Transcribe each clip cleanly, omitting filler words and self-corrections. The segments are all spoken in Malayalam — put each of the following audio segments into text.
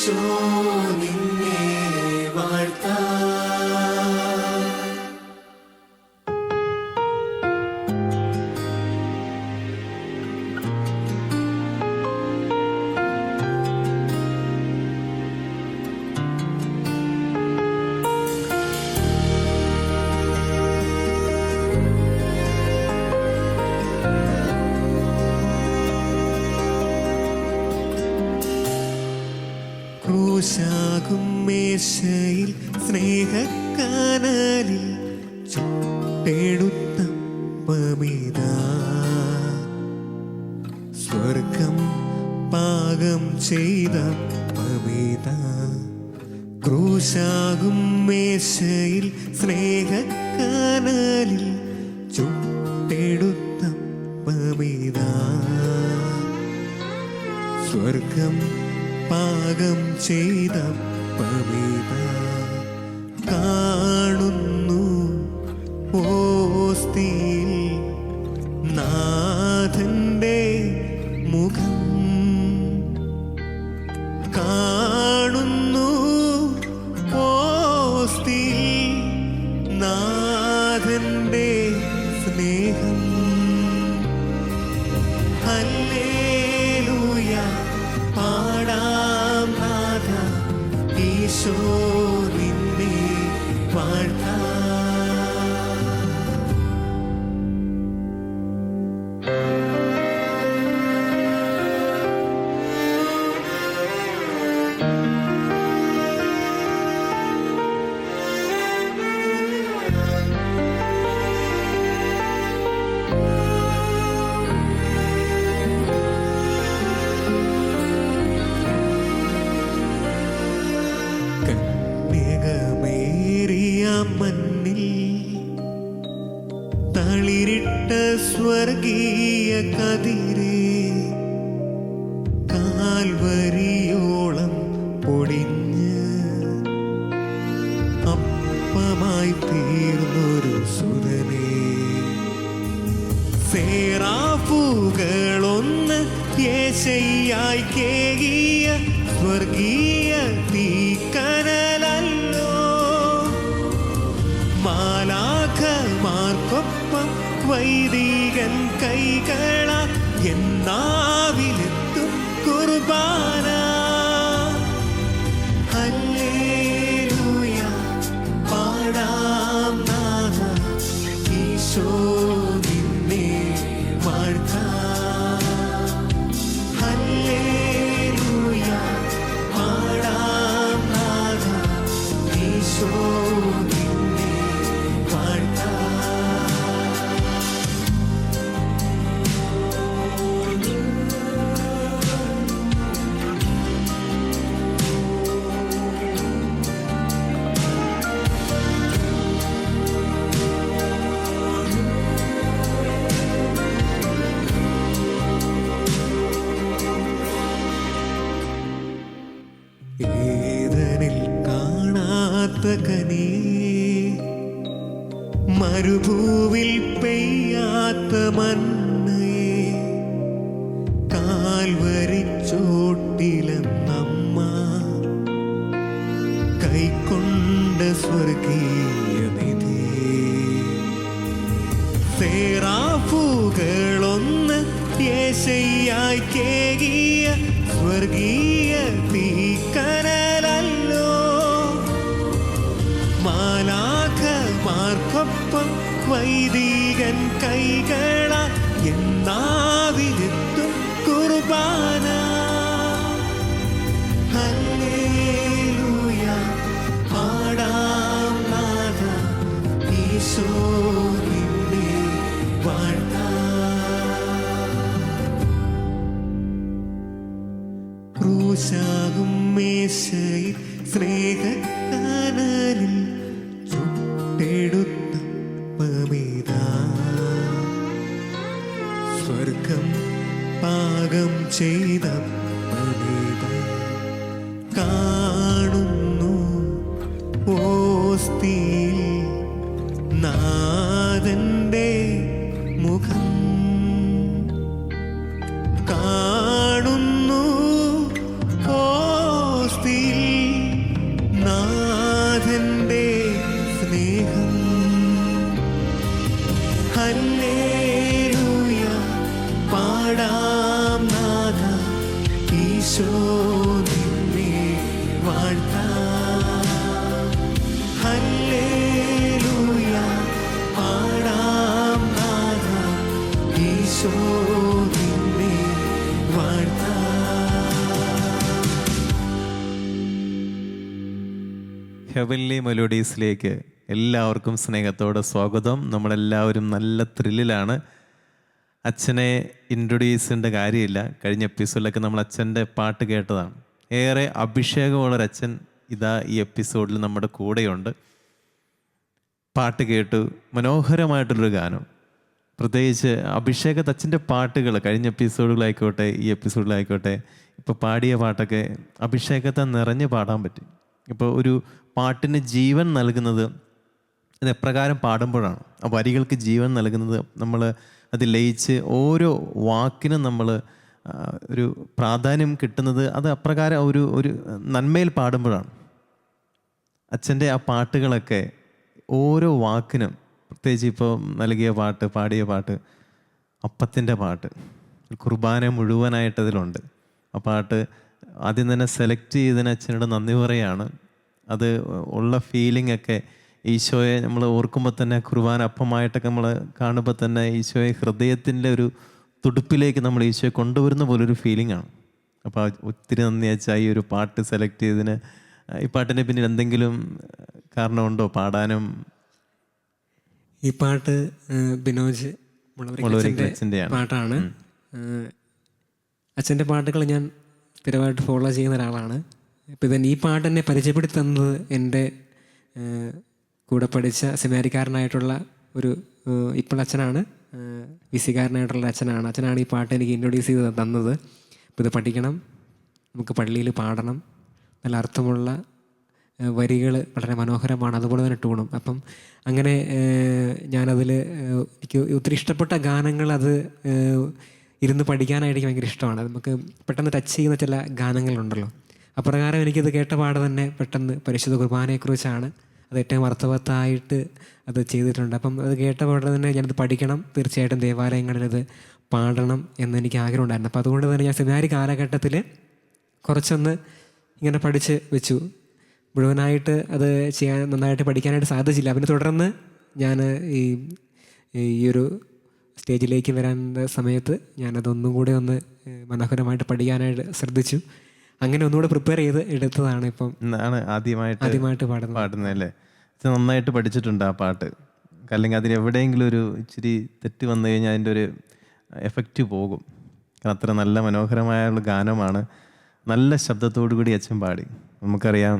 ഈശോ നിന്നെ വാഴ്ത്താം. ക്രൂശാകും മേശയിൽ സ്നേഹക്കനലിൽ ചുട്ടെടുത്ത പമിതാ സ്വർഗം പാകം ചെയ്ത പമിതാ. ക്രൂശാകും മേശയിൽ സ്നേഹക്കനലിൽ ചുട്ടെടുത്ത പമിതാ സ്വർഗം പാകം ചെയ്ത പവിത. കാണുന്നു ഓസ്തിയിൽ നാഥന്റെ മുഖം. കാണുന്നു ഓസ്തിയിൽ നാഥന്റെ സ്നേഹം. ഹല്ലേലൂയ പാടാം നാഥ, ഈശോ നിന്നെ വാഴ്ത്താം. മണ്ണിൽ തളിരിട്ട സ്വർഗീയ കതിരേ, കാൽവരിയോളം പൊടിഞ്ഞ് അപ്പമായി തീർന്നൊരു സുതനേ. സേറാഫുകളൊന്ന് യേശയ്യായി കേകിയ സ്വർഗീയ തീക്കനലല്ലോ. മാലാഖമാർക്കൊപ്പം വൈദികൻ കൈകള എന്നാവിലെത്തും കുർബാന. ഹല്ലേലൂയ പാടാം നാഥ, ഈശോ നിന്നെ വാഴ്ത്താം. ഹല്ലേലൂയ പാടാം നാഥ, ഈശോ ഏദനിൽ കാണാത്ത കനീ, മരുഭൂവിൽ പെയ്യാത്ത മന്നേ, കാൽവരിച്ചോട്ടിലെന്നമ്മ കൈക്കൊണ്ട സ്വർഗീയ നിധി. സേറാഫുകളൊന്ന് യേശയ്യായി കേകിയ സ്വർഗീയ തീക്കനലല്ലോ. മാലാഖമാർക്കൊപ്പം വൈദികൻ കൈകള എന്നാവിലെത്തും കുർബാന. ഹല്ലേലൂയ പാടാം നാഥ, ഈശോ നിന്നെ വാഴ്ത്താം. ക്രൂശാകും മേശയിൽ സ്നേഹക്കനലിൽ ചുട്ടെടുത്ത പമിതാ സ്വർഗം പാകം ചെയ്ത പമിതാ. കാണുന്നു ഓസ്തിയിൽ നാഥന്റെ മുഖം. കാണുന്നു ഓസ്തി ഹല്ലേലൂയ പാടാം നാഥ ഈശോ നിന്നെ വാഴ്ത്താം. ഹല്ലേലൂയ പാടാം നാഥ ഈശോ നിന്നെ വാഴ്ത്താം. ഹെവൻലി മെലോഡീസിലേക്ക് എല്ലാവർക്കും സ്നേഹത്തോടെ സ്വാഗതം. നമ്മളെല്ലാവരും നല്ല ത്രില്ലിലാണ്. അച്ഛനെ ഇൻട്രൊഡ്യൂസ് ചെയ്യേണ്ട കാര്യമില്ല. കഴിഞ്ഞ എപ്പിസോഡിലൊക്കെ നമ്മൾ അച്ഛൻ്റെ പാട്ട് കേട്ടതാണ്. ഏറെ അഭിഷേകമുള്ളൊരച്ഛൻ ഇതാ ഈ എപ്പിസോഡിൽ നമ്മുടെ കൂടെയുണ്ട്. പാട്ട് കേട്ടു, മനോഹരമായിട്ടുള്ളൊരു ഗാനം. പ്രത്യേകിച്ച് അഭിഷേകത്ത് അച്ഛൻ്റെ പാട്ടുകൾ കഴിഞ്ഞ എപ്പിസോഡുകളായിക്കോട്ടെ ഈ എപ്പിസോഡിലായിക്കോട്ടെ ഇപ്പോൾ പാടിയ പാട്ടൊക്കെ അഭിഷേകത്തെ നിറഞ്ഞ് പാടാൻ പറ്റും. ഇപ്പോൾ ഒരു പാട്ടിന് ജീവൻ നൽകുന്നത് അത് എപ്രകാരം പാടുമ്പോഴാണ്. ആ വരികൾക്ക് ജീവൻ നൽകുന്നത് നമ്മൾ അത് ലയിച്ച് ഓരോ വാക്കിനും നമ്മൾ ഒരു പ്രാധാന്യം കിട്ടുന്നത് അത് അപ്രകാരം ഒരു നന്മയിൽ പാടുമ്പോഴാണ്. അച്ഛൻ്റെ ആ പാട്ടുകളൊക്കെ ഓരോ വാക്കിനും, പ്രത്യേകിച്ച് ഇപ്പോൾ നൽകിയ പാട്ട്, പാടിയ പാട്ട്, അപ്പത്തിൻ്റെ പാട്ട്, കുർബാന മുഴുവനായിട്ടതിലുണ്ട്. ആ പാട്ട് ആദ്യം തന്നെ സെലക്ട് ചെയ്തതിന് അച്ഛനോട് നന്ദി പറയുകയാണ്. അത് ഉള്ള ഫീലിംഗ് ഒക്കെ ഈശോയെ നമ്മൾ ഓർക്കുമ്പോൾ തന്നെ, കുർബാന അപ്പമായിട്ടൊക്കെ നമ്മൾ കാണുമ്പോൾ തന്നെ ഈശോയെ ഹൃദയത്തിൻ്റെ ഒരു തുടുപ്പിലേക്ക് നമ്മൾ ഈശോയെ കൊണ്ടുവരുന്ന പോലൊരു ഫീലിംഗ് ആണ്. അപ്പോൾ ഒത്തിരി നന്ദി അച്ഛാ ഈ ഒരു പാട്ട് സെലക്ട് ചെയ്തതിന്. ഈ പാട്ടിന് പിന്നിൽ എന്തെങ്കിലും കാരണമുണ്ടോ പാടാനും? ഈ പാട്ട് ബിനോജ് മുളവരിക്കച്ചൻ്റെ പാട്ടാണ്. അച്ഛൻ്റെ പാട്ടുകൾ ഞാൻ സ്ഥിരമായിട്ട് ഫോളോ ചെയ്യുന്ന ഒരാളാണ്. ഇപ്പം തന്നെ ഈ പാട്ട് എന്നെ പരിചയപ്പെടുത്തി തന്നത് എൻ്റെ കൂടെ പഠിച്ച സെമിനാരിക്കാരനായിട്ടുള്ള ഒരു ഇപ്പോൾ അച്ഛനാണ്, വിസിക്കാരനായിട്ടുള്ള അച്ഛനാണ് ഈ പാട്ട് എനിക്ക് ഇൻട്രൊഡ്യൂസ് ചെയ്ത് തന്നത്. അപ്പോൾ ഇത് പഠിക്കണം, നമുക്ക് പള്ളിയിൽ പാടണം, നല്ല അർത്ഥമുള്ള വരികൾ, വളരെ മനോഹരമാണ്, അതുപോലെ തന്നെ ടൂണും. അപ്പം അങ്ങനെ ഞാനതിൽ എനിക്ക് ഒത്തിരി ഇഷ്ടപ്പെട്ട ഗാനങ്ങൾ അത് ഇരുന്ന് പഠിക്കാനായിട്ട് എനിക്ക് ഭയങ്കര ഇഷ്ടമാണ്. നമുക്ക് പെട്ടെന്ന് ടച്ച് ചെയ്യുന്ന ചില ഗാനങ്ങളുണ്ടല്ലോ. അപ്രകാരം എനിക്കത് കേട്ട പാട് തന്നെ പെട്ടെന്ന് പരിശുദ്ധ കുർബാനയെക്കുറിച്ചാണ്. അത് ഏറ്റവും അർത്ഥവത്തായിട്ട് അത് ചെയ്തിട്ടുണ്ട്. അപ്പം അത് കേട്ട പാടെ തന്നെ ഞാനത് പഠിക്കണം, തീർച്ചയായിട്ടും ദേവാലയങ്ങളിലത് പാടണം എന്നെനിക്ക് ആഗ്രഹം ഉണ്ടായിരുന്നു. അപ്പോൾ അതുകൊണ്ട് തന്നെ ഞാൻ സെമിനാരി കാലഘട്ടത്തിൽ കുറച്ചൊന്ന് ഇങ്ങനെ പഠിച്ച് വെച്ചു. മുഴുവനായിട്ട് അത് ചെയ്യാൻ നന്നായിട്ട് പഠിക്കാനായിട്ട് സാധിച്ചില്ല. പിന്നെ തുടർന്ന് ഞാൻ ഈ ഒരു സ്റ്റേജിലേക്ക് വരാൻ സമയത്ത് ഞാനതൊന്നും കൂടെ ഒന്ന് മനോഹരമായിട്ട് പഠിക്കാനായിട്ട് ശ്രദ്ധിച്ചു. അങ്ങനെ ഒന്നുകൂടെ പ്രിപ്പയർ ചെയ്ത് എടുത്തതാണ്. ഇപ്പം ആദ്യമായിട്ട് പാടുന്നതല്ലേ? നന്നായിട്ട് പഠിച്ചിട്ടുണ്ട് ആ പാട്ട്. അല്ലെങ്കിൽ അതിന് എവിടെയെങ്കിലും ഒരു ഇച്ചിരി തെറ്റ് വന്നു കഴിഞ്ഞാൽ അതിൻ്റെ ഒരു എഫക്റ്റ് പോകും. അത്ര നല്ല മനോഹരമായുള്ള ഗാനമാണ്. നല്ല ശബ്ദത്തോടു കൂടി അച്ഛൻ പാടി. നമുക്കറിയാം,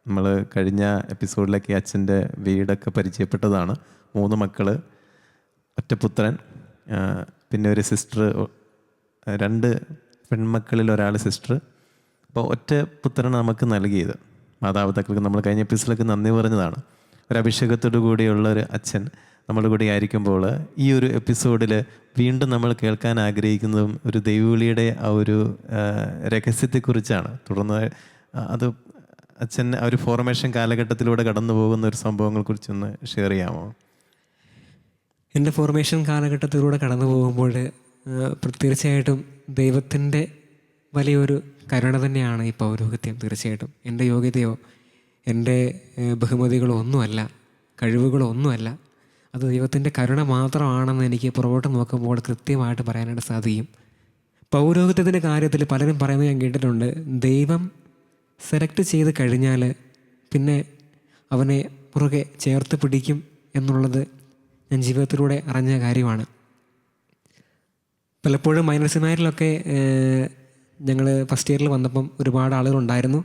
നമ്മൾ കഴിഞ്ഞ എപ്പിസോഡിലൊക്കെ അച്ഛൻ്റെ വീടൊക്കെ പരിചയപ്പെട്ടതാണ്. 3 മക്കൾ, ഒറ്റപുത്രൻ, പിന്നെ ഒരു സിസ്റ്റർ, 2 പെൺമക്കളിൽ ഒരാൾ സിസ്റ്റർ. അപ്പോൾ ഒറ്റ പുത്രനാണ് നമുക്ക് നൽകിയത്. മാതാപിതാക്കൾക്ക് നമ്മൾ കഴിഞ്ഞ എപ്പിസോഡിലൊക്കെ നന്ദി പറഞ്ഞതാണ്. ഒരു അഭിഷേകത്തോടു കൂടിയുള്ള ഒരു അച്ഛൻ നമ്മുടെ കൂടെ ആയിരിക്കുമ്പോൾ ഈ ഒരു എപ്പിസോഡിൽ വീണ്ടും നമ്മൾ കേൾക്കാൻ ആഗ്രഹിക്കുന്നതും ഒരു ദൈവവിളിയുടെ ആ ഒരു രഹസ്യത്തെക്കുറിച്ചാണ്. തുടർന്ന് അത് അച്ഛൻ ആ ഒരു ഫോർമേഷൻ കാലഘട്ടത്തിലൂടെ കടന്നു പോകുന്ന ഒരു സംഭവങ്ങളെക്കുറിച്ചൊന്ന് ഷെയർ ചെയ്യാമോ? എൻ്റെ ഫോർമേഷൻ കാലഘട്ടത്തിലൂടെ കടന്നു പോകുമ്പോൾ തീർച്ചയായിട്ടും ദൈവത്തിൻ്റെ വലിയൊരു കരുണ തന്നെയാണ് ഈ പൗരോഹിത്യം. തീർച്ചയായിട്ടും എൻ്റെ യോഗ്യതയോ എൻ്റെ ബഹുമതികളോ ഒന്നുമല്ല, കഴിവുകളോ ഒന്നുമല്ല. അത് ദൈവത്തിൻ്റെ കരുണ മാത്രമാണെന്ന് എനിക്ക് പുറകോട്ട് നോക്കുമ്പോൾ കൃത്യമായിട്ട് പറയാനായിട്ട് സാധിക്കും. പൗരോഹിത്യത്തിൻ്റെ കാര്യത്തിൽ പലരും പറയുന്നത് ഞാൻ കേട്ടിട്ടുണ്ട്. ദൈവം സെലക്ട് ചെയ്ത് കഴിഞ്ഞാൽ പിന്നെ അവനെ പുറകെ ചേർത്ത് പിടിക്കും എന്നുള്ളത് ഞാൻ ജീവിതത്തിലൂടെ അറിഞ്ഞ കാര്യമാണ്. പലപ്പോഴും മൈനർ സെമിനാരിലൊക്കെ ഞങ്ങൾ ഫസ്റ്റ് ഇയറിൽ വന്നപ്പം ഒരുപാട് ആളുകളുണ്ടായിരുന്നു.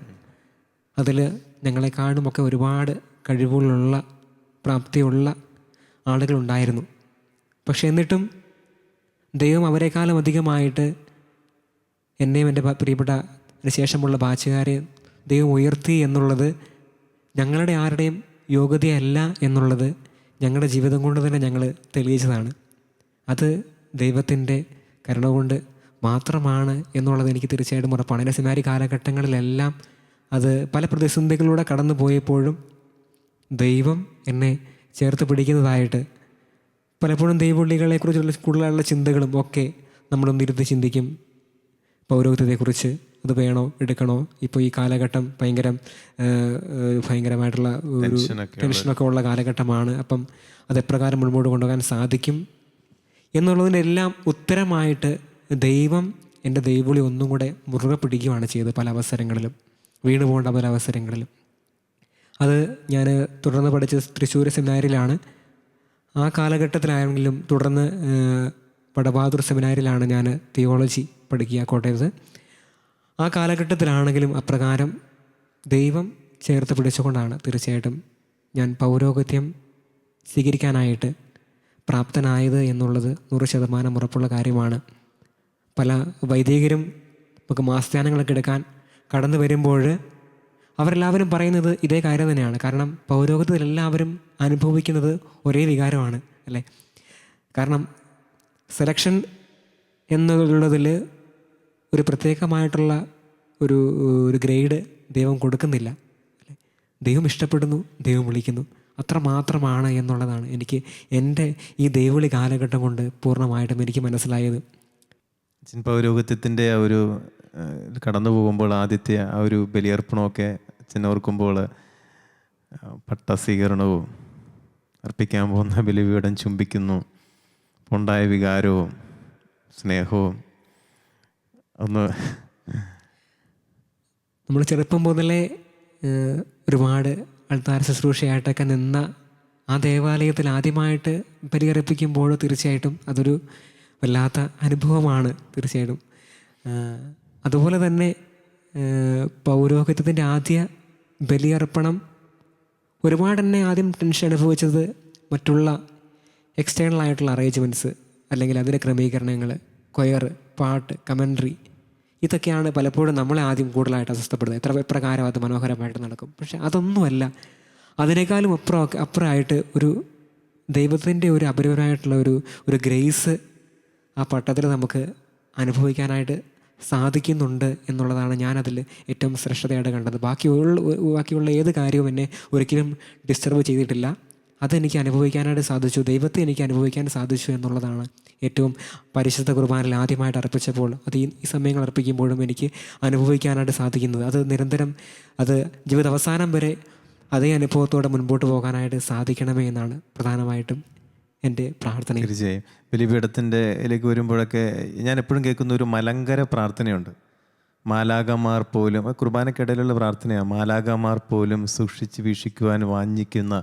അതിൽ ഞങ്ങളെക്കാളുമൊക്കെ ഒരുപാട് കഴിവുകളുള്ള, പ്രാപ്തിയുള്ള ആളുകളുണ്ടായിരുന്നു. പക്ഷെ എന്നിട്ടും ദൈവം അവരെക്കാളും അധികമായിട്ട് എന്നെയും എൻ്റെ പ്രിയപ്പെട്ട ശേഷമുള്ള ബാച്ചുകാരെ ദൈവം ഉയർത്തി എന്നുള്ളത് ഞങ്ങളുടെ ആരുടെയും യോഗ്യതയല്ല എന്നുള്ളത് ഞങ്ങളുടെ ജീവിതം കൊണ്ട് തന്നെ ഞങ്ങൾ തെളിയിച്ചതാണ്. അത് ദൈവത്തിൻ്റെ കരുണ കൊണ്ട് മാത്രമാണ് എന്നുള്ളത് എനിക്ക് തീർച്ചയായിട്ടും ഉറപ്പാണ്. എൻ്റെ സെമിനാരി കാലഘട്ടങ്ങളിലെല്ലാം അത് പല പ്രതിസന്ധികളിലൂടെ കടന്നു പോയപ്പോഴും ദൈവം എന്നെ ചേർത്ത് പിടിക്കുന്നതായിട്ട് പലപ്പോഴും ദൈവവിളികളെക്കുറിച്ചുള്ള കൂടുതലുള്ള ചിന്തകളും ഒക്കെ നമ്മളൊന്നിരുന്ന് ചിന്തിക്കും. പൗരോഹിത്യത്തെക്കുറിച്ച് അത് വേണോ എടുക്കണോ, ഇപ്പോൾ ഈ കാലഘട്ടം ഭയങ്കരമായിട്ടുള്ള ഒരു ടെൻഷനൊക്കെ ഉള്ള കാലഘട്ടമാണ്. അപ്പം അതെപ്രകാരം മുൻപോട്ട് കൊണ്ടുപോകാൻ സാധിക്കും എന്നുള്ളതിനെല്ലാം ഉത്തരമായിട്ട് ദൈവം എൻ്റെ ദൈവവിളി ഒന്നും കൂടെ മുറുകെ പിടിക്കുകയാണ് ചെയ്തത്. പല അവസരങ്ങളിലും വീണു പോകേണ്ട പല അവസരങ്ങളിലും. അത് ഞാൻ തുടർന്ന് പഠിച്ചത് തൃശ്ശൂർ സെമിനാരിയിലാണ്. ആ കാലഘട്ടത്തിലായെങ്കിലും തുടർന്ന് പടബാദൂർ സെമിനാരിയിലാണ് ഞാൻ തിയോളജി പഠിക്കുക, കോട്ടയത്ത്. ആ കാലഘട്ടത്തിലാണെങ്കിലും അപ്രകാരം ദൈവം ചേർത്ത് പിടിച്ചുകൊണ്ടാണ് തീർച്ചയായിട്ടും ഞാൻ പൗരോഹിത്യം സ്വീകരിക്കാനായിട്ട് പ്രാപ്തനായത് എന്നുള്ളത് 100% ഉറപ്പുള്ള കാര്യമാണ്. പല വൈദികരും നമുക്ക് മാസധ്യാനങ്ങളൊക്കെ എടുക്കാൻ കടന്നു വരുമ്പോൾ അവരെല്ലാവരും പറയുന്നത് ഇതേ കാര്യം തന്നെയാണ്. കാരണം പൗരോഹിത്യത്തിൽ എല്ലാവരും അനുഭവിക്കുന്നത് ഒരേ വികാരമാണ്, അല്ലേ? കാരണം സെലക്ഷൻ എന്നുള്ളതിൽ ഒരു പ്രത്യേകമായിട്ടുള്ള ഒരു ഗ്രേഡ് ദൈവം കൊടുക്കുന്നില്ല, അല്ലേ? ദൈവം ഇഷ്ടപ്പെടുന്നു, ദൈവം വിളിക്കുന്നു, അത്ര മാത്രമാണ് എന്നുള്ളതാണ് എനിക്ക് എൻ്റെ ഈ ദൈവവിളി കാലഘട്ടം കൊണ്ട് പൂർണ്ണമായിട്ടും എനിക്ക് മനസ്സിലായത്. പൗരോഹിത്യത്തിൻ്റെ ആ ഒരു കടന്നു പോകുമ്പോൾ ആദ്യത്തെ ആ ഒരു ബലിയർപ്പണമൊക്കെ അച്ഛൻ ഓർക്കുമ്പോൾ പട്ടസ്വീകരണവും അർപ്പിക്കാൻ പോകുന്ന ബലിപീഠം ചുംബിക്കുന്നു, ഉണ്ടായ വികാരവും സ്നേഹവും ഒന്ന് നമ്മൾ ചെറുപ്പം മുതലേ ഒരുപാട് അൾത്താര ശുശ്രൂഷയായിട്ടൊക്കെ നിന്ന ആ ദേവാലയത്തിൽ ആദ്യമായിട്ട് ബലിയർപ്പിക്കുമ്പോൾ തീർച്ചയായിട്ടും അതൊരു വല്ലാത്ത അനുഭവമാണ് തീർച്ചയായിട്ടും. അതുപോലെ തന്നെ പൗരോഹിത്യത്തിൻ്റെ ആദ്യ ബലിയർപ്പണം ഒരുപാട് തന്നെ ആദ്യം ടെൻഷൻ അനുഭവിച്ചത് മറ്റുള്ള എക്സ്റ്റേണൽ ആയിട്ടുള്ള അറേഞ്ച്മെൻറ്റ്സ് അല്ലെങ്കിൽ അതിൻ്റെ ക്രമീകരണങ്ങൾ, കൊയർ, പാട്ട്, കമൻട്രി, ഇതൊക്കെയാണ് പലപ്പോഴും നമ്മളെ ആദ്യം കൂടുതലായിട്ട് അസ്വസ്ഥപ്പെടുന്നത്. എപ്രകാരം അത് മനോഹരമായിട്ട് നടക്കും. പക്ഷെ അതൊന്നുമല്ല, അതിനേക്കാളും അപ്പുറമായിട്ട് ഒരു ദൈവത്തിൻ്റെ ഒരു അപരിപരമായിട്ടുള്ള ഒരു ഗ്രേസ് ആ പട്ടത്തിൽ നമുക്ക് അനുഭവിക്കാനായിട്ട് സാധിക്കുന്നുണ്ട് എന്നുള്ളതാണ് ഞാനതിൽ ഏറ്റവും ശ്രേഷ്ഠതയായിട്ട് കണ്ടത്. ബാക്കിയുള്ള ഏത് കാര്യവും എന്നെ ഒരിക്കലും ഡിസ്റ്റർബ് ചെയ്തിട്ടില്ല. അതെനിക്ക് അനുഭവിക്കാനായിട്ട് സാധിച്ചു, ദൈവത്തെ എനിക്ക് അനുഭവിക്കാൻ സാധിച്ചു എന്നുള്ളതാണ് ഏറ്റവും പരിശുദ്ധ കുർബാനയിൽ ആദ്യമായിട്ട് അർപ്പിച്ചപ്പോൾ അത് ഈ സമയങ്ങൾ അർപ്പിക്കുമ്പോഴും എനിക്ക് അനുഭവിക്കാനായിട്ട് സാധിക്കുന്നത്. അത് നിരന്തരം അത് ജീവിത അവസാനം വരെ അതേ അനുഭവത്തോടെ മുൻപോട്ട് പോകാനായിട്ട് സാധിക്കണമേ എന്നാണ് പ്രധാനമായിട്ടും എൻ്റെ പ്രാർത്ഥന. തീർച്ചയായും ബലിപീഠത്തിൻ്റെ ഇതിലേക്ക് വരുമ്പോഴൊക്കെ ഞാൻ എപ്പോഴും കേൾക്കുന്ന ഒരു മലങ്കര പ്രാർത്ഥനയുണ്ട്. മാലാകമാർ പോലും, കുർബാനക്കിടയിലുള്ള പ്രാർത്ഥനയാണ്. മാലാകമാർ പോലും സൂക്ഷിച്ച് വീക്ഷിക്കുവാൻ വാഞ്ഞിക്കുന്ന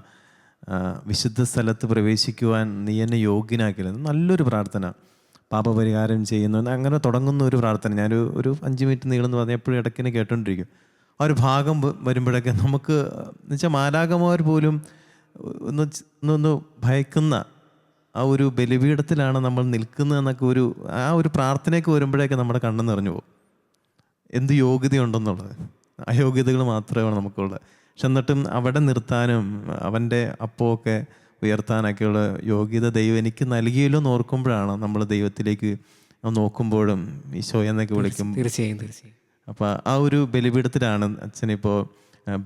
വിശുദ്ധ സ്ഥലത്ത് പ്രവേശിക്കുവാൻ നീ എന്നെ യോഗ്യനാക്കില്ല. നല്ലൊരു പ്രാർത്ഥന. പാപപരിഹാരം ചെയ്യുന്ന അങ്ങനെ തുടങ്ങുന്ന ഒരു പ്രാർത്ഥന. ഞാനൊരു 5 മിനിറ്റ് നീളെന്ന് പറഞ്ഞാൽ എപ്പോഴും ഇടയ്ക്കിനെ കേട്ടോണ്ടിരിക്കും. ആ ഒരു ഭാഗം വരുമ്പോഴൊക്കെ നമുക്ക് എന്നുവെച്ചാൽ മാലാകമാർ പോലും ഒന്ന് ഭയക്കുന്ന ആ ഒരു ബലിപീഠത്തിലാണ് നമ്മൾ നിൽക്കുന്നത് എന്നൊക്കെ ആ ഒരു പ്രാർത്ഥനയൊക്കെ വരുമ്പോഴേക്ക് നമ്മുടെ കണ്ണ് നിറഞ്ഞു പോകും. എന്ത് യോഗ്യതയുണ്ടെന്നുള്ളത്, അയോഗ്യതകൾ മാത്രമാണ് നമുക്കുള്ളത്. പക്ഷെ എന്നിട്ടും അവിടെ നിർത്താനും അവൻ്റെ അപ്പമൊക്കെ ഉയർത്താനൊക്കെയുള്ള യോഗ്യത ദൈവം എനിക്ക് നൽകിയല്ലോ എന്ന് ഓർക്കുമ്പോഴാണ് നമ്മൾ ദൈവത്തിലേക്ക് നോക്കുമ്പോഴും ഈശോ എന്നൊക്കെ വിളിക്കും. തീർച്ചയായും. അപ്പോൾ ആ ഒരു ബലിപീഠത്തിലാണ് അച്ഛനിപ്പോൾ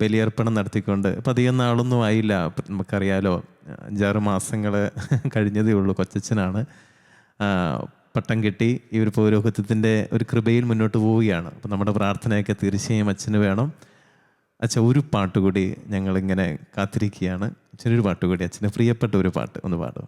ബലിയർപ്പണം നടത്തിക്കൊണ്ട് ഇപ്പം അധികം നാളൊന്നും ആയില്ല. നമുക്കറിയാലോ, 5-6 മാസങ്ങൾ കഴിഞ്ഞതേ ഉള്ളൂ. കൊച്ചച്ഛനാണ് പട്ടം കെട്ടി ഈ ഒരു പൗരോഹിത്യത്തിൻ്റെ ഒരു കൃപയിൽ മുന്നോട്ട് പോവുകയാണ്. അപ്പം നമ്മുടെ പ്രാർത്ഥനയൊക്കെ തീർച്ചയായും അച്ഛന് വേണം. അച്ഛൻ ഒരു പാട്ടുകൂടി ഞങ്ങളിങ്ങനെ കാത്തിരിക്കുകയാണ്. അച്ഛനൊരു പാട്ടുകൂടി, അച്ഛന് പ്രിയപ്പെട്ട ഒരു പാട്ട് ഒന്ന് പാടും.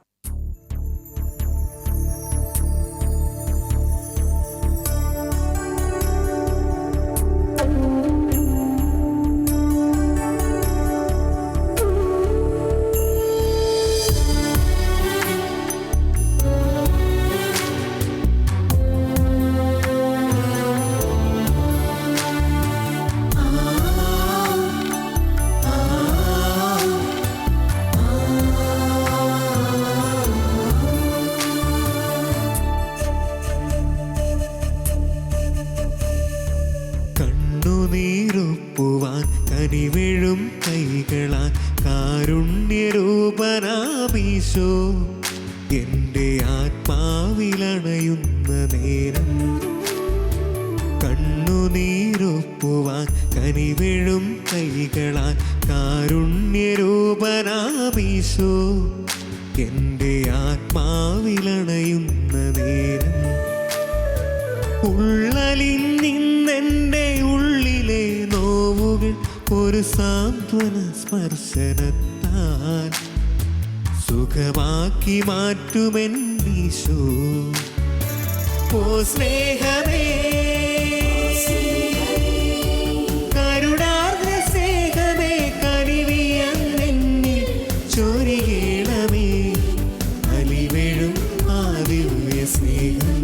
കണ്ണുനീരൊപ്പുവാൻ കനിവിഴും കൈകളാൽ കാരുണ്യരൂപനാമീശോ എൻ്റെ ആത്മാവിലണയുന്ന നേരം. കണ്ണുനീരൊപ്പുവാൻ കനിവിഴും കൈകളാൽ കാരുണ്യരൂപനാമീശോ എൻ്റെ ആത്മാവിലണയുന്ന നേരം ഉള്ളലിന്നെൻ്റെ ഉള്ളിലെ നോവുകൾ ഒരു സാന്ത്വന സ്പർശനത്താൽ സുഖമാക്കി മാറ്റുമെന്നീശോ. ഓ സ്നേഹമേ, കരുണാർദ്ര സ്നേഹമേ, കനിവിയെന്നിൽ ചൊരിയണമേ അലിവെഴും ആ ദിവ്യ സ്നേഹം.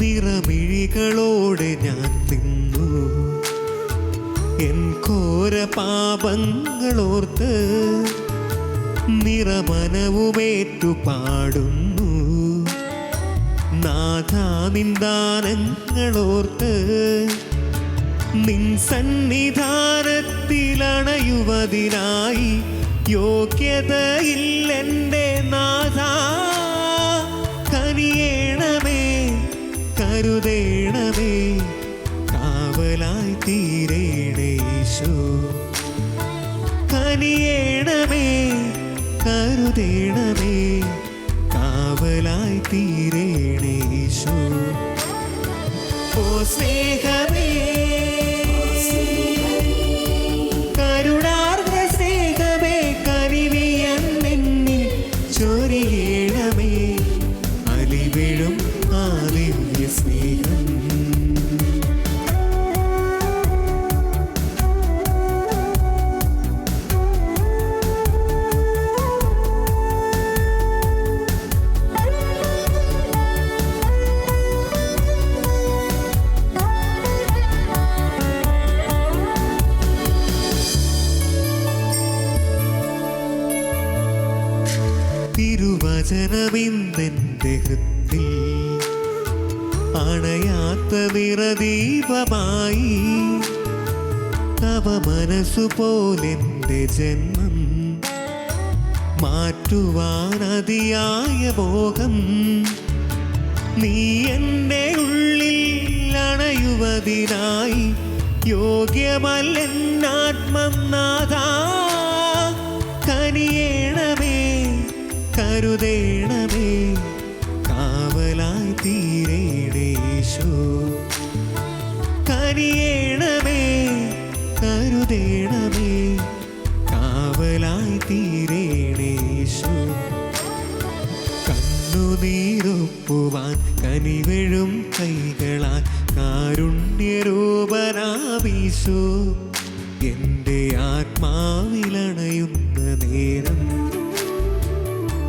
നിറമിഴികളോടെ ഞാൻ നിന്നു എൻ ഘോര പാപങ്ങളോർത്ത് നിറമനവുമേറ്റു പാടുന്നു നാഥാ നിന്ദാനങ്ങളോർത്ത്. നിൻ സന്നിധാനത്തിലണയുവതിനായി യോഗ്യതയില്ലെൻ്റെ നാഥാ. കനിയേണമേ, കരുതേണമേ, കാവലായി തീരേണേ ഈശോ. കനിയേണമേ, കരുതേണമേ, കാവലായി തീരേണേ ഈശോ. ഓ സ്നേഹമേ, കരുണാർദ്ര സ്നേഹമേ, കനിവിയെന്നിൽ ചൊരിയണമേ അലിവെഴും ആ ദിവ്യ സ്നേഹം. തിരുവചനമിന്നെൻ്റെ ഹൃത്തിൽ അണയാത്ത നിറദീപമായി തവ മനസ്സുപോലെൻ്റെ ജന്മം മാറ്റുവാനതിയായ മോഹം. നീ എൻ്റെ ഉള്ളിൽ അണയുവതിനായി യോഗ്യമല്ലെന്നാത്മം നാഥാ. കനിയേണമേ, കരുതേണമേ, കാവലായി തീരേണേ ഈശോ. കനിയേണമേ, കരുതേണമേ, കാവലായി തീരേണേ ഈശോ. കണ്ണുനീരൊപ്പുവാൻ കനിവെഴും കൈകളാൽ കാരുണ്യരൂപനാമീശോ. എൻ്റെ ആത്മാവിലണയുന്ന നേരം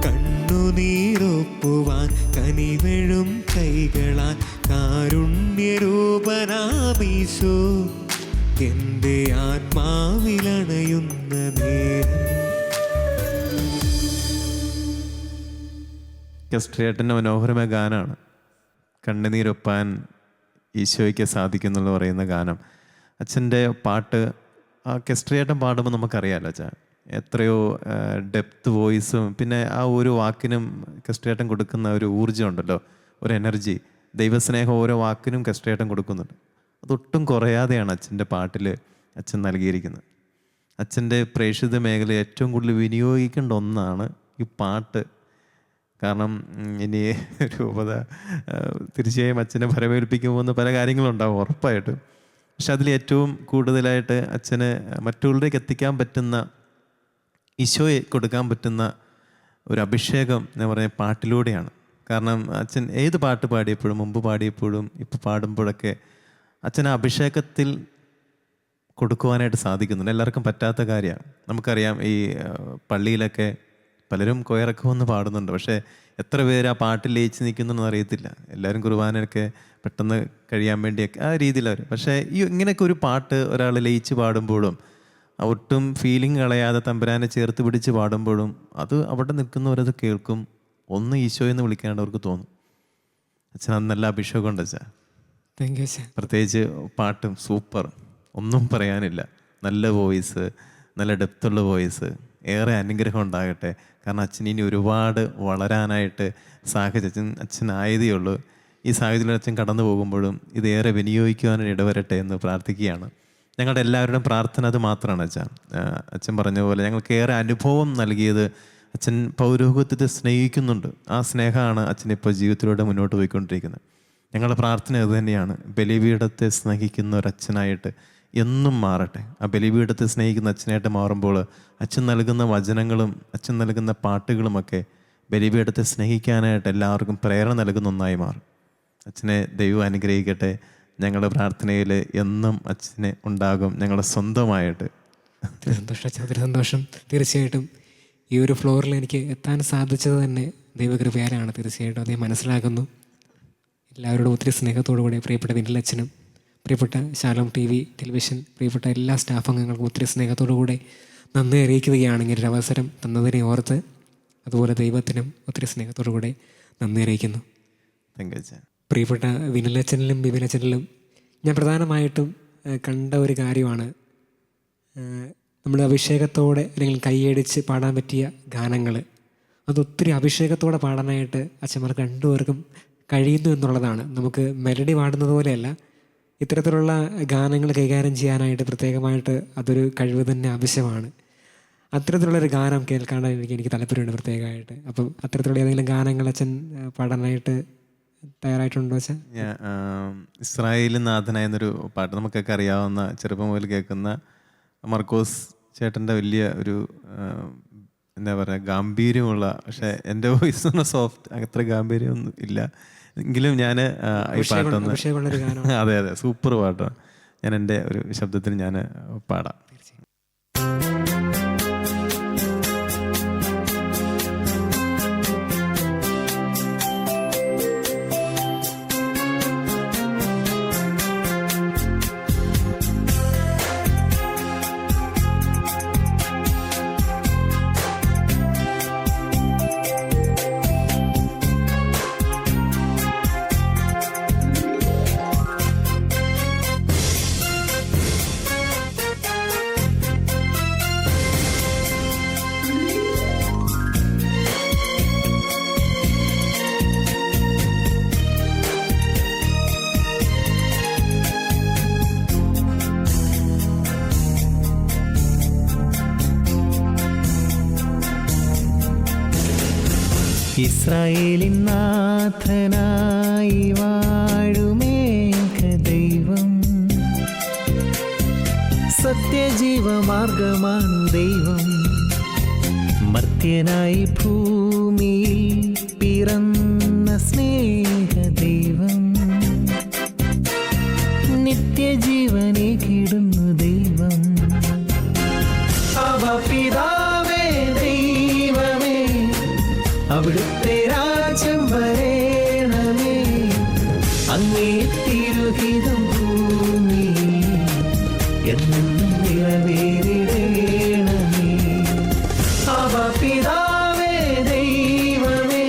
കണ്ണുനീരൊപ്പുവാൻ കനിവെഴും കൈകളാൽ കാരുണ്യരൂപനാമീശോ. എൻ്റെ ആത്മാവിലണയുന്ന നേരം. കെസ്ട്രിയേട്ടൻ്റെ മനോഹരമായ ഗാനമാണ് കണ്ണുനീരൊപ്പാൻ ഈശോയ്ക്ക് സാധിക്കുന്നുള്ള പറയുന്ന ഗാനം. അച്ഛൻ്റെ പാട്ട് ആ കെസ്ട്രിയേട്ടൻ പാടുമ്പോൾ നമുക്കറിയാമല്ലോ അച്ഛാ, എത്രയോ ഡെപ്ത് വോയിസും പിന്നെ ആ ഒരു വാക്കിനും കെസ്ട്രിയേട്ടൻ കൊടുക്കുന്ന ഒരു ഊർജ്ജം ഉണ്ടല്ലോ, ഒരു എനർജി, ദൈവസ്നേഹം ഓരോ വാക്കിനും കെസ്ട്രിയേട്ടൻ കൊടുക്കുന്നുണ്ട്. അതൊട്ടും കുറയാതെയാണ് അച്ഛൻ്റെ പാട്ടിൽ അച്ഛൻ നൽകിയിരിക്കുന്നത്. അച്ഛൻ്റെ പ്രേക്ഷിത മേഖല ഏറ്റവും കൂടുതൽ വിനിയോഗിക്കേണ്ട ഒന്നാണ് ഈ പാട്ട്. കാരണം ഇനി രൂപത തീർച്ചയായും അച്ഛനെ ഫലമേൽപ്പിക്കുമ്പോൾ പല കാര്യങ്ങളുണ്ടാവും ഉറപ്പായിട്ടും. പക്ഷെ അതിൽ ഏറ്റവും കൂടുതലായിട്ട് അച്ഛന് മറ്റുള്ളവരിലേക്ക് എത്തിക്കാൻ പറ്റുന്ന, ഈശോയെ കൊടുക്കാൻ പറ്റുന്ന ഒരു അഭിഷേകം എന്ന് പറഞ്ഞ പാട്ടിലൂടെയാണ്. കാരണം അച്ഛൻ ഏത് പാട്ട് പാടിയപ്പോഴും, മുമ്പ് പാടിയപ്പോഴും ഇപ്പോൾ പാടുമ്പോഴൊക്കെ അച്ഛൻ ആ അഭിഷേകത്തിൽ കൊടുക്കുവാനായിട്ട് സാധിക്കുന്നുണ്ട്. എല്ലാവർക്കും പറ്റാത്ത കാര്യമാണ്. നമുക്കറിയാം ഈ പള്ളിയിലൊക്കെ പലരും കൊയറൊക്കെ വന്ന് പാടുന്നുണ്ട്, പക്ഷേ എത്ര പേര് ആ പാട്ടിൽ ലയിച്ച് നിൽക്കുന്നതെന്ന് അറിയത്തില്ല. എല്ലാവരും കുർബാനയൊക്കെ പെട്ടെന്ന് കഴിയാൻ വേണ്ടിയൊക്കെ ആ രീതിയിൽ അവർ. പക്ഷേ ഈ ഇങ്ങനെയൊക്കെ ഒരു പാട്ട് ഒരാൾ ലയിച്ച് പാടുമ്പോഴും ഒട്ടും ഫീലിംഗ് കളയാതെ തമ്പുരാനെ ചേർത്ത് പിടിച്ച് പാടുമ്പോഴും അത് അവിടെ നിൽക്കുന്നവരത് കേൾക്കും. ഒന്ന് ഈശോ എന്ന് വിളിക്കാണ്ട് അവർക്ക് തോന്നും. അച്ഛൻ അത് നല്ല അഭിഷേകം ഉണ്ട് അച്ഛാ. താങ്ക് യു അച്ഛാ. പ്രത്യേകിച്ച് പാട്ടും സൂപ്പർ, ഒന്നും പറയാനില്ല. നല്ല വോയിസ്, നല്ല ഡെപ്തുള്ള വോയിസ്. ഏറെ അനുഗ്രഹം ഉണ്ടാകട്ടെ. കാരണം അച്ഛൻ ഇനി ഒരുപാട് വളരാനായിട്ട് അച്ഛനായതേ ഉള്ളൂ. ഈ സാഹചര്യം അച്ഛൻ കടന്നു പോകുമ്പോഴും ഇതേറെ വിനിയോഗിക്കുവാനും ഇടവരട്ടെ എന്ന് പ്രാർത്ഥിക്കുകയാണ്. ഞങ്ങളുടെ എല്ലാവരുടെയും പ്രാർത്ഥന അത് മാത്രമാണ് അച്ഛൻ. അച്ഛൻ പറഞ്ഞ പോലെ ഞങ്ങൾക്ക് ഏറെ അനുഭവം നൽകിയത് അച്ഛൻ പൗരോഹിത്യത്തെ സ്നേഹിക്കുന്നുണ്ട്. ആ സ്നേഹമാണ് അച്ഛൻ ഇപ്പോൾ ജീവിതത്തിലൂടെ മുന്നോട്ട് പോയിക്കൊണ്ടിരിക്കുന്നത്. ഞങ്ങളുടെ പ്രാർത്ഥന അത് തന്നെയാണ്. ബലിപീഠത്തെ സ്നേഹിക്കുന്ന ഒരച്ഛനായിട്ട് എന്നും മാറട്ടെ. ആ ബലിപീഠത്തെ സ്നേഹിക്കുന്ന അച്ഛനായിട്ട് മാറുമ്പോൾ അച്ഛൻ നൽകുന്ന വചനങ്ങളും അച്ഛൻ നൽകുന്ന പാട്ടുകളുമൊക്കെ ബലിപീഠത്തെ സ്നേഹിക്കാനായിട്ട് എല്ലാവർക്കും പ്രേരണ നൽകുന്ന ഒന്നായി മാറും. അച്ഛനെ ദൈവം അനുഗ്രഹിക്കട്ടെ. ഞങ്ങളുടെ പ്രാർത്ഥനയിൽ എന്നും അച്ഛനെ ഉണ്ടാകും, ഞങ്ങളുടെ സ്വന്തമായിട്ട്. സന്തോഷം. തീർച്ചയായിട്ടും ഈ ഒരു ഫ്ലോറിൽ എനിക്ക് എത്താൻ സാധിച്ചത് തന്നെ ദൈവകൃപയാലാണ്. തീർച്ചയായിട്ടും അതേ മനസ്സിലാക്കുന്നു. എല്ലാവരോടും ഒത്തിരി സ്നേഹത്തോടു കൂടെ പ്രിയപ്പെട്ട വിനിലച്ഛനും പ്രിയപ്പെട്ട ശാലോം TV ടെലിവിഷൻ പ്രിയപ്പെട്ട എല്ലാ സ്റ്റാഫ് അംഗങ്ങൾക്കും ഒത്തിരി സ്നേഹത്തോടു കൂടെ നന്ദി അറിയിക്കുകയാണ് ഇങ്ങനെ ഒരു അവസരം തന്നതിനെ ഓർത്ത്. അതുപോലെ ദൈവത്തിനും ഒത്തിരി സ്നേഹത്തോടു കൂടെ നന്ദി അറിയിക്കുന്നു. പ്രിയപ്പെട്ട വിനിലച്ഛനിലും ബിബിനച്ഛനിലും ഞാൻ പ്രധാനമായിട്ടും കണ്ട ഒരു കാര്യമാണ് നമ്മൾ അഭിഷേകത്തോടെ അല്ലെങ്കിൽ കൈയടിച്ച് പാടാൻ പറ്റിയ ഗാനങ്ങൾ. അതൊത്തിരി അഭിഷേകത്തോടെ പാടാനായിട്ട് അച്ഛന്മാർക്ക് രണ്ടുപേർക്കും കഴിയുന്നു എന്നുള്ളതാണ്. നമുക്ക് മെലഡി പാടുന്നത് പോലെയല്ല, ഇത്തരത്തിലുള്ള ഗാനങ്ങൾ കൈകാര്യം ചെയ്യാനായിട്ട് പ്രത്യേകമായിട്ട് അതൊരു കഴിവ് തന്നെ ആവശ്യമാണ്. അത്തരത്തിലുള്ളൊരു ഗാനം കേൾക്കാനായിട്ട് എനിക്ക് താല്പര്യമുണ്ട് പ്രത്യേകമായിട്ട്. അപ്പം അത്തരത്തിലുള്ള ഏതെങ്കിലും ഗാനങ്ങൾ അച്ഛൻ പാടാനായിട്ട് തയ്യാറായിട്ടുണ്ടോ അച്ഛൻ? ഇസ്രായേൽ നാഥനായ എന്നൊരു പാട്ട് നമുക്കൊക്കെ അറിയാവുന്ന, ചെറുപ്പം മുതൽ കേൾക്കുന്ന മർക്കോസ് ചേട്ടൻ്റെ വലിയ ഒരു എന്താ പറയുക ഗാംഭീര്യമുള്ള, പക്ഷേ എൻ്റെ വോയിസ് സോഫ്റ്റ്, അത്ര ഗാംഭീര്യമൊന്നും ഇല്ല എങ്കിലും ഞാൻ ഈ പാട്ടൊന്ന് അതെ അതെ സൂപ്പർ പാട്ടാണ്. ഞാൻ എൻ്റെ ഒരു ശബ്ദത്തിന് ഞാൻ പാടാം. ഇസ്രായേലിൻ നാഥനായി വാഴുമേക ദൈവം, സത്യജീവമാർഗമാണു ദൈവം. മർത്യനായി ഭൂമിയിൽ പിറന്ന സ്നേഹ ദൈവം, നിത്യജീവനെ കിടുന്നു ദൈവം. അവ പിതാവേ ദൈവമേ, അവിടുത്തെ രാജ്യം വരേണമേ, അങ്ങേ തിരുഹിതം ഭൂമിയിൽ എന്നും നിറവേറിടേണമേ. അവ പിതാവേ ദൈവമേ,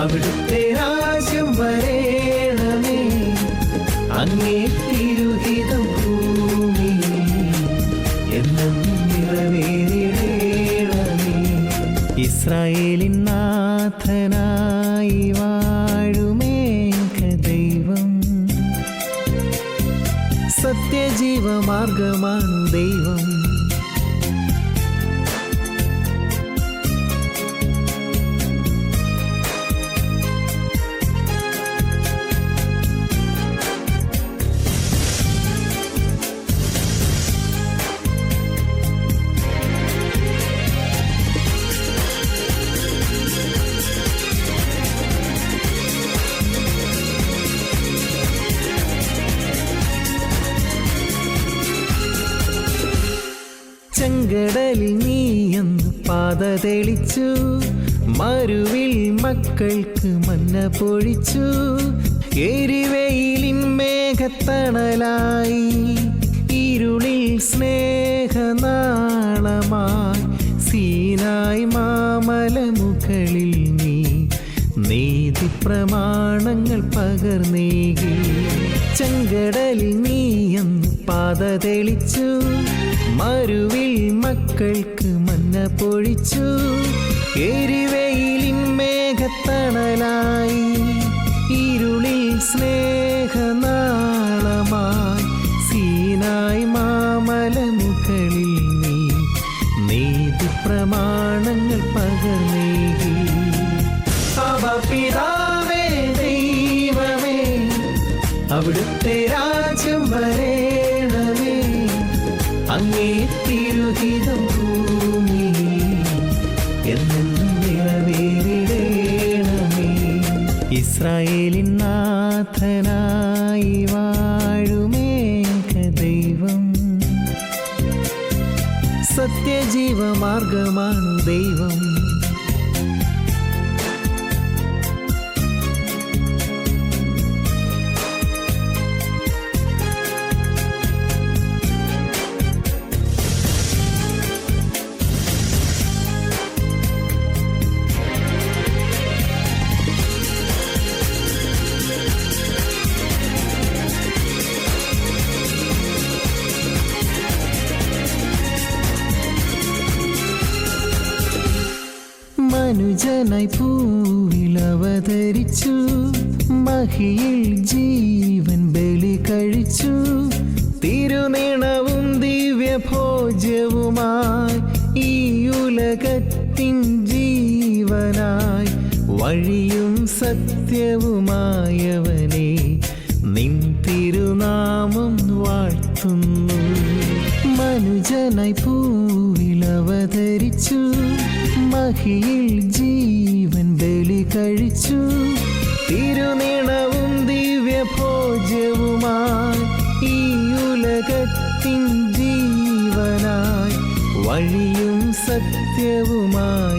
അവിടുത്തെ രാജ്യം വരേണമേ, അങ്ങേ തിരുഹിതം ഭൂമിയിൽ എന്നും നിറവേറിടേണമേ. ഇസ്രായേലിൻ നാഥനായി വാഴുമേക ദൈവം, സത്യജീവമാർഗമാണു ദൈവം. ചെങ്കടലിൽ നീയെന്ന് പാത തെളിച്ചു, മരുവിൽ മക്കൾക്ക് മന്ന പൊഴിച്ചു. എരിവെയിലിൻ മേഘത്തണലായി, ഇരുളിൽ സ്നേഹനാളമായി സീനായ് മാമലമുകളിൽ നീ നീതി പ്രമാണങ്ങൾ പകർന്നേകി. ചെങ്കടലിൽ നീയെന്ന് പാത തെളിച്ചു, മരുവിൽ മക്കൾക്ക് മന്ന പൊഴിച്ചു. എരിവെയിലിൻ മേഘത്തണലായി ഇരുളിൽ സ്നേഹനാളമായി സീനായ് മാമലമുകളിൽ നീ നീതി പ്രമാണങ്ങൾ പകർന്നേകി. പിതാവേ ദൈവമേ, അവിടുത്തെ രാജ്യം വരേണമേ, അങ്ങേ തിരുഹിതം ഭൂമിയിൽ എന്നെന്നും നിറവേറിടേണമേ. ഇസ്രായേലിൻ നാഥനായി വാഴുമേക ദൈവം, സത്യജീവമാർഗമാണു ദൈവം. മനുജനായി ഭൂവിൽ അവതരിച്ചു, മഹിയിൽ ജീവൻ ബലി കഴിച്ചു. തിരുനിണവും ദിവ്യഭോജ്യവുമായി ഈ ഉലകത്തിൻ ജീവനായി വഴിയും സത്യവുമായവനെ നിൻ തിരുനാമം വാഴ്ത്തുന്നു. മനുജനായി ഭൂവിൽ അവതരിച്ചു, മഹിയിൽ ജീവൻ ബലി കഴിച്ചു. തിരുനിണവും ദിവ്യഭോജ്യവുമായി ഈ ഉലകത്തിൻ ജീവനായി വഴിയും സത്യവുമായവനെ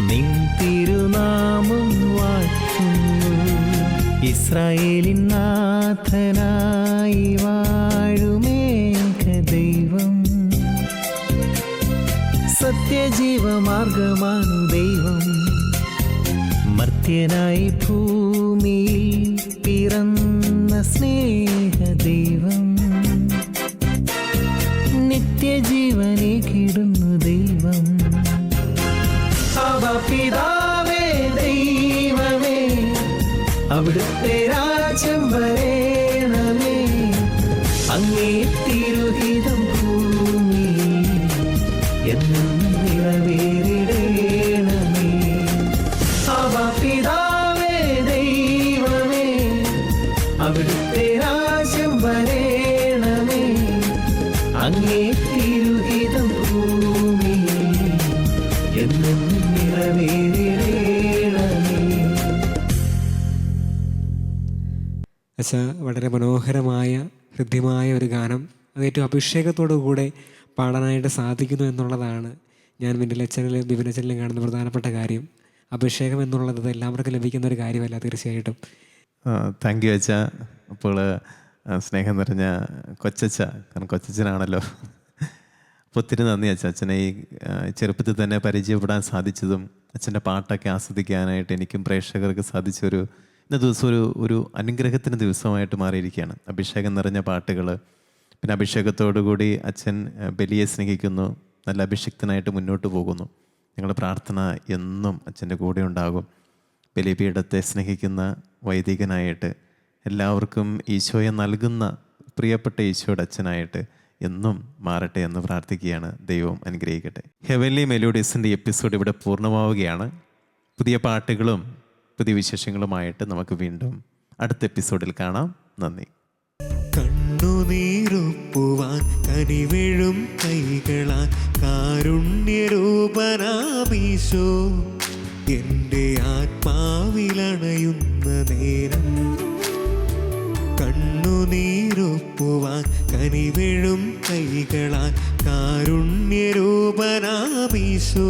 നിൻ തിരുനാമം വാഴ്ത്തുന്നു. ഇസ്രായേലിൻ നാഥനായി വാഴുമേക ദൈവം, സത്യജീവമാർഗമാണു ദൈവം. മർത്യനായി ഭൂമിയിൽ പിറന്ന സ്നേഹദൈവം, നിത്യജീവനെ കിടുന്നു ദൈവം. പിതാവേ ദൈവമേ, അവിടുത്തെ രാജ്യം വരേണമേ, അങ്ങേ തിരുഹിതം ഭൂമിയിൽ എന്നും നിറവേറിടേണമേ. പിതാവേ ദൈവമേ, അവിടുത്തെ രാജ്യം വരേണമേ, അങ്ങേ തിരുഹിതം ഭൂമിയിൽ എന്നും നിറവേറിടേണമേ. അച്ഛാ, വളരെ മനോഹരമായ ഹൃദ്യമായ ഒരു ഗാനം, അത് ഏറ്റവും അഭിഷേകത്തോടു കൂടെ പാടാനായിട്ട് സാധിക്കുന്നു എന്നുള്ളതാണ് ഞാൻ മിന്നലച്ഛനിലും ബിബിനച്ഛനിലും കാണുന്ന പ്രധാനപ്പെട്ട കാര്യം. അഭിഷേകം എന്നുള്ളത് എല്ലാവർക്കും ലഭിക്കുന്ന ഒരു കാര്യമല്ല, തീർച്ചയായിട്ടും. താങ്ക് യു അച്ഛ. അപ്പോൾ സ്നേഹം നിറഞ്ഞ കൊച്ചച്ഛ, കാരണം കൊച്ചച്ഛനാണല്ലോ, അപ്പോൾ ഒത്തിരി നന്ദി അച്ഛ. അച്ഛനെ ഈ ചെറുപ്പത്തിൽ തന്നെ പരിചയപ്പെടാൻ സാധിച്ചതും അച്ഛൻ്റെ പാട്ടൊക്കെ ആസ്വദിക്കാനായിട്ട് എനിക്കും പ്രേക്ഷകർക്ക് സാധിച്ചൊരു ഇന്ന ദിവസം ഒരു അനുഗ്രഹത്തിൻ്റെ ദിവസമായിട്ട് മാറിയിരിക്കുകയാണ്. അഭിഷേകം നിറഞ്ഞ പാട്ടുകൾ, പിന്നെ അഭിഷേകത്തോടുകൂടി അച്ഛൻ ബലിയെ സ്നേഹിക്കുന്നു, നല്ല അഭിഷിക്തനായിട്ട് മുന്നോട്ട് പോകുന്നു. ഞങ്ങളുടെ പ്രാർത്ഥന എന്നും അച്ഛൻ്റെ കൂടെ ഉണ്ടാകും. ബലിപീഠത്തെ സ്നേഹിക്കുന്ന വൈദികനായിട്ട് എല്ലാവർക്കും ഈശോയെ നൽകുന്ന പ്രിയപ്പെട്ട ഈശോയുടെ അച്ഛനായിട്ട് എന്നും മാറട്ടെ എന്ന് പ്രാർത്ഥിക്കുകയാണ്. ദൈവം അനുഗ്രഹിക്കട്ടെ. ഹെവൻലി മെലോഡീസിൻ്റെ എപ്പിസോഡ് ഇവിടെ പൂർണ്ണമാവുകയാണ്. പുതിയ പാട്ടുകളും പുതിയ വിശേഷങ്ങളുമായിട്ട് നമുക്ക് വീണ്ടും അടുത്ത എപ്പിസോഡിൽ കാണാം. നന്ദി. കണ്ണുനീരുപ്പുവാൻ കനിവെഴും കൈകളാൻ കാരുണ്യരൂപനാമീശോ എൻ്റെ ആത്മാവിലണയുന്ന നേരം. കണ്ണുനീരുപ്പുവാൻ കനിവെഴും കൈകളാൻ കാരുണ്യരൂപനാമീശോ